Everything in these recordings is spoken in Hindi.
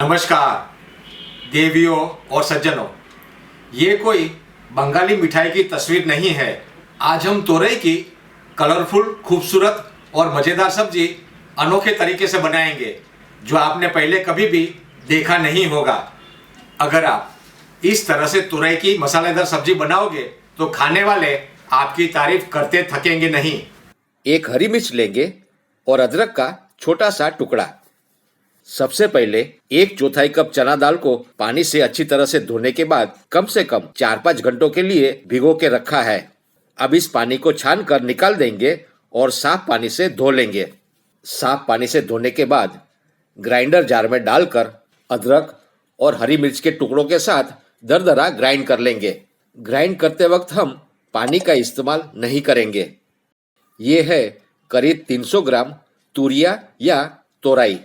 नमस्कार देवियों और सज्जनों, ये कोई बंगाली मिठाई की तस्वीर नहीं है। आज हम तोरई की कलरफुल, खूबसूरत और मज़ेदार सब्जी अनोखे तरीके से बनाएंगे जो आपने पहले कभी भी देखा नहीं होगा। अगर आप इस तरह से तोरई की मसालेदार सब्जी बनाओगे तो खाने वाले आपकी तारीफ करते थकेंगे नहीं। एक हरी मिर्च लेंगे और अदरक का छोटा सा टुकड़ा। सबसे पहले 1/4 कप चना दाल को पानी से अच्छी तरह से धोने के बाद कम से कम 4-5 घंटों के लिए भिगो के रखा है। अब इस पानी को छान कर निकाल देंगे और साफ पानी से धो लेंगे। साफ पानी से धोने के बाद ग्राइंडर जार में डालकर अदरक और हरी मिर्च के टुकड़ों के साथ दरदरा ग्राइंड कर लेंगे। ग्राइंड करते वक्त हम पानी का इस्तेमाल नहीं करेंगे। ये है करीब 300 ग्राम तुरिया या तोरई,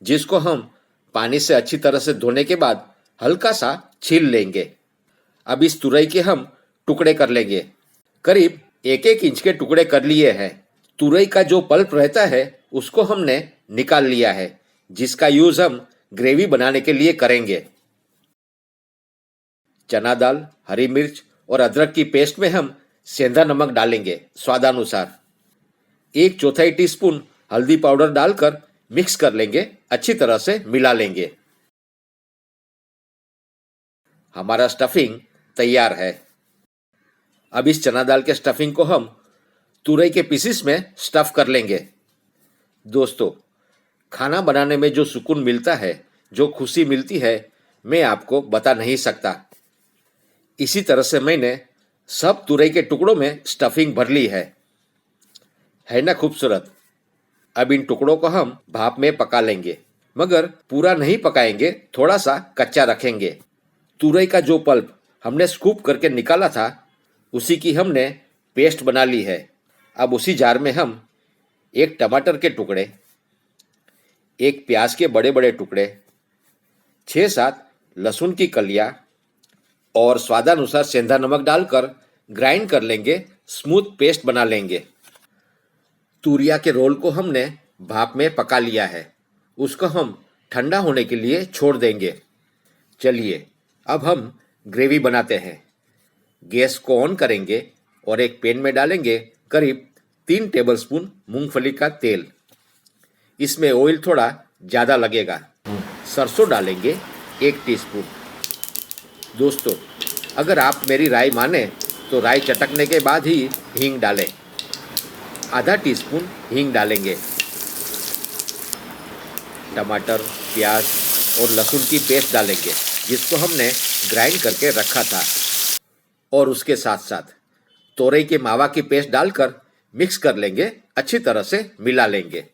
जिसको हम पानी से अच्छी तरह से धोने के बाद हल्का सा छील लेंगे। अब इस तुरई के हम टुकड़े कर लेंगे। करीब 1-1 इंच के टुकड़े कर लिए हैं। तुरई का जो पल्प रहता है उसको हमने निकाल लिया है, जिसका यूज हम ग्रेवी बनाने के लिए करेंगे। चना दाल, हरी मिर्च और अदरक की पेस्ट में हम सेंधा नमक डालेंगे स्वादानुसार। 1/4 टीस्पून हल्दी पाउडर डालकर मिक्स कर लेंगे, अच्छी तरह से मिला लेंगे। हमारा स्टफिंग तैयार है। अब इस चना दाल के स्टफिंग को हम तुरई के पीसेस में स्टफ कर लेंगे। दोस्तों, खाना बनाने में जो सुकून मिलता है, जो खुशी मिलती है, मैं आपको बता नहीं सकता। इसी तरह से मैंने सब तुरई के टुकड़ों में स्टफिंग भर ली है ना खूबसूरत। अब इन टुकड़ों को हम भाप में पका लेंगे, मगर पूरा नहीं पकाएंगे, थोड़ा सा कच्चा रखेंगे। तुरई का जो पल्प हमने स्कूप करके निकाला था, उसी की हमने पेस्ट बना ली है। अब उसी जार में हम 1 टमाटर के टुकड़े, 1 प्याज के बड़े बड़े टुकड़े, 6-7 लहसुन की कलियां और स्वादानुसार सेंधा नमक डालकर ग्राइंड कर लेंगे, स्मूथ पेस्ट बना लेंगे। तुरिया के रोल को हमने भाप में पका लिया है, उसको हम ठंडा होने के लिए छोड़ देंगे। चलिए अब हम ग्रेवी बनाते हैं। गैस को ऑन करेंगे और एक पैन में डालेंगे करीब 3 टेबलस्पून मूंगफली का तेल। इसमें ऑयल थोड़ा ज़्यादा लगेगा। सरसों डालेंगे 1 टीस्पून। दोस्तों, अगर आप मेरी राय माने तो राई चटकने के बाद ही हींग डालें। आधा टीस्पून हींग डालेंगे। टमाटर, प्याज और लहसुन की पेस्ट डालेंगे, जिसको हमने ग्राइंड करके रखा था, और उसके साथ साथ तोरई के मावा की पेस्ट डालकर मिक्स कर लेंगे, अच्छी तरह से मिला लेंगे।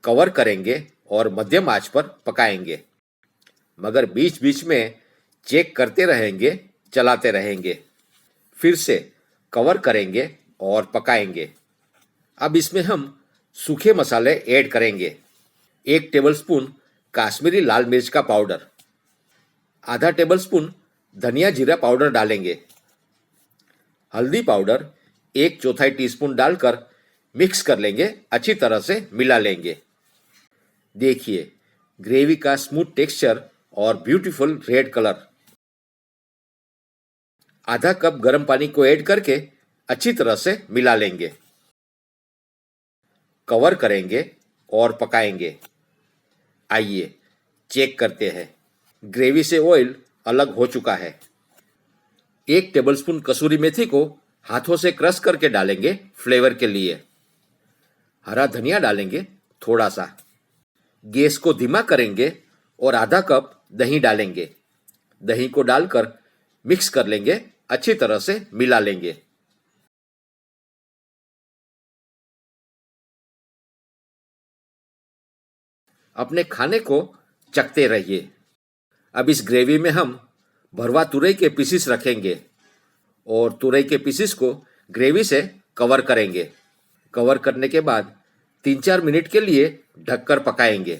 कवर करेंगे और मध्यम आंच पर पकाएंगे, मगर बीच बीच में चेक करते रहेंगे, चलाते रहेंगे। फिर से कवर करेंगे और पकाएंगे। अब इसमें हम सूखे मसाले ऐड करेंगे। 1 टेबलस्पून काश्मीरी लाल मिर्च का पाउडर, आधा टेबलस्पून धनिया जीरा पाउडर डालेंगे। हल्दी पाउडर 1/4 टीस्पून डालकर मिक्स कर लेंगे, अच्छी तरह से मिला लेंगे। देखिए ग्रेवी का स्मूथ टेक्सचर और ब्यूटीफुल रेड कलर। आधा कप गर्म पानी को ऐड करके अच्छी तरह से मिला लेंगे। कवर करेंगे और पकाएंगे। आइए चेक करते हैं। ग्रेवी से ऑयल अलग हो चुका है। 1 टेबलस्पून कसूरी मेथी को हाथों से क्रश करके डालेंगे फ्लेवर के लिए। हरा धनिया डालेंगे थोड़ा सा। गैस को धीमा करेंगे और आधा कप दही डालेंगे। दही को डालकर मिक्स कर लेंगे, अच्छी तरह से मिला लेंगे। अपने खाने को चखते रहिए। अब इस ग्रेवी में हम भरवा तुरई के पीसेस रखेंगे और तुरई के पीसेस को ग्रेवी से कवर करेंगे। कवर करने के बाद 3-4 मिनट के लिए ढककर पकाएंगे।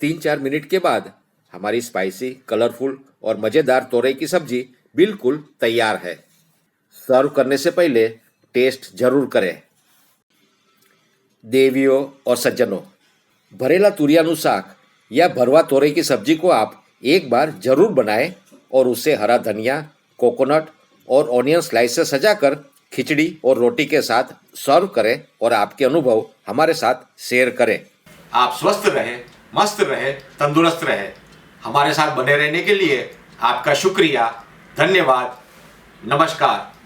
3-4 मिनट के बाद हमारी स्पाइसी, कलरफुल और मज़ेदार तोरई की सब्जी बिल्कुल तैयार है। सर्व करने से पहले टेस्ट जरूर करें। देवियों और सज्जनों, ભરેલા તુરિયાનું શાક यह भरवा तोरई की सब्जी को आप एक बार जरूर बनाएं और उसे हरा धनिया, कोकोनट और ऑनियन स्लाइस से सजाकर खिचड़ी और रोटी के साथ सर्व करें और आपके अनुभव हमारे साथ शेयर करें। आप स्वस्थ रहे, मस्त रहे, तंदुरुस्त रहे। हमारे साथ बने रहने के लिए आपका शुक्रिया, धन्यवाद, नमस्कार।